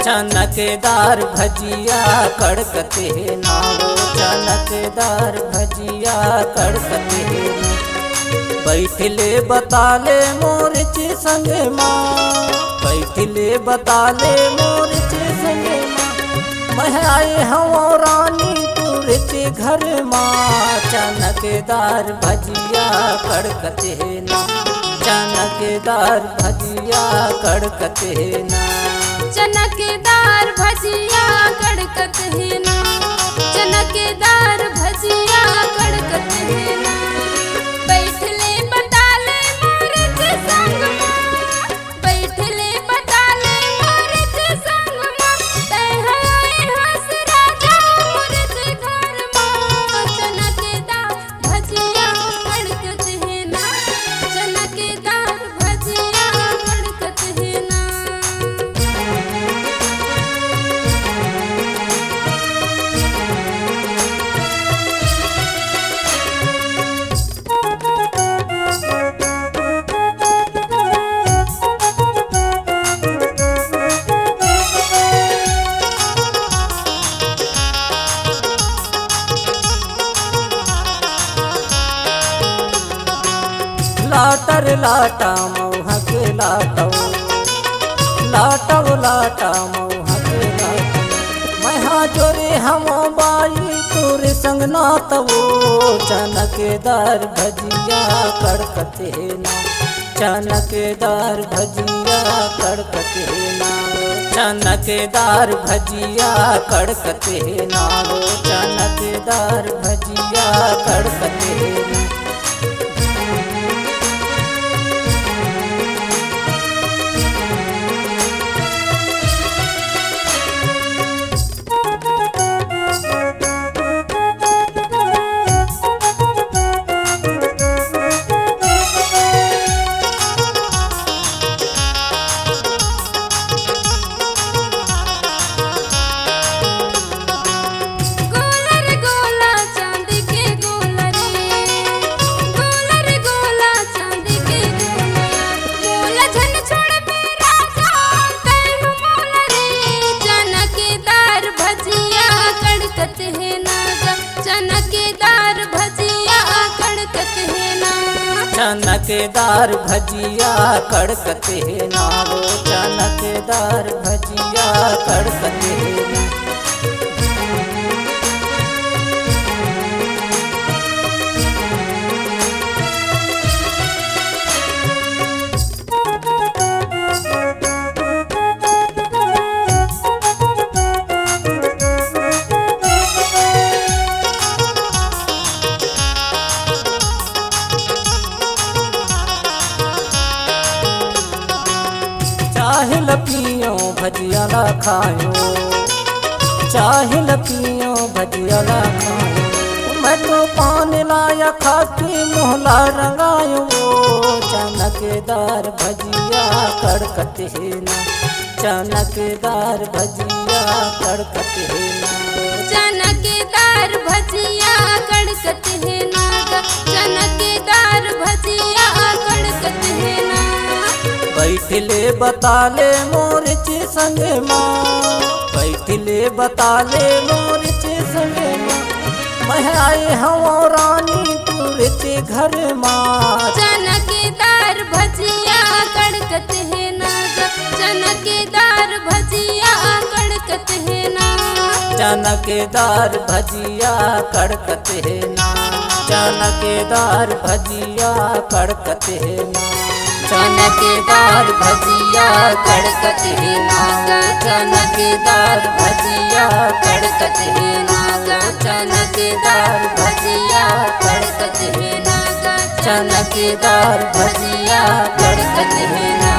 चनकेदार भजिया कड़कते ना वो चनकेदार भजिया कड़कते ना। बैठले बताले मोरचे संग माँ, बैठले बताले मोरचे संग माँ, मैं आए हूँ रानी तुरचे घर माँ। चनकेदार भजिया कड़कते ना, चनकेदार भजिया कड़कते ना। चनकेदार भजिया कड़कत है ना, चनकेदार भजिया कड़कत है ना। बैठले बताले मोरचे संग माँ, बैठले बताले मोरचे संग माँ, तय आए हंस राजा मोरचे घर माँ। चनकेदार भजिया कड़कत है ना, चनकेदार भजिया कड़कत है ना। लाटर लाटा मऊहा के लाटो, लाटो लाटा मऊहा के लाटो, मैं जोरे हम बाई तोरे संग नातवो। चनकेदार भजिया कड़कते ना, चनकेदार भजिया कड़कते ना, चनकेदार भजिया कड़कते ना वो चनकेदार भजिया कड़कते ना। चनकेदार भजिया कड़कत है ना, चनकेदार भजिया कड़कते ना वो चनकेदार भजिया कड़कते ना। चाहे लपियो भजिया ला खायो, चाहे लपियो भजिया ला खायो, मैं तो पान लाया खाके मोहला रंगायो। चनकेदार भजिया कड़कते ना, चनकेदार भजिया कड़कते ना, चनकेदार भजिया कड़कत है ना, चनकेदार भजिया कड़कत है ना। बैठले बताले मोरचे संग माँ, बैठले बताले मोरचे संग माँ, मैं आए हूँ रानी तुरचे घर माँ। चनकेदार भजिया कड़कत है ना, चनकेदार भजिया कड़कत है ना। चनकेदार भजिया कड़कते ना, चनकेदार भजिया कड़कते ना, चनकेदार भजिया कड़कते ना, चनकेदार भजिया कड़कते ना, चनकेदार भजिया कड़कते ना, चनकेदार भजिया कड़कते ना।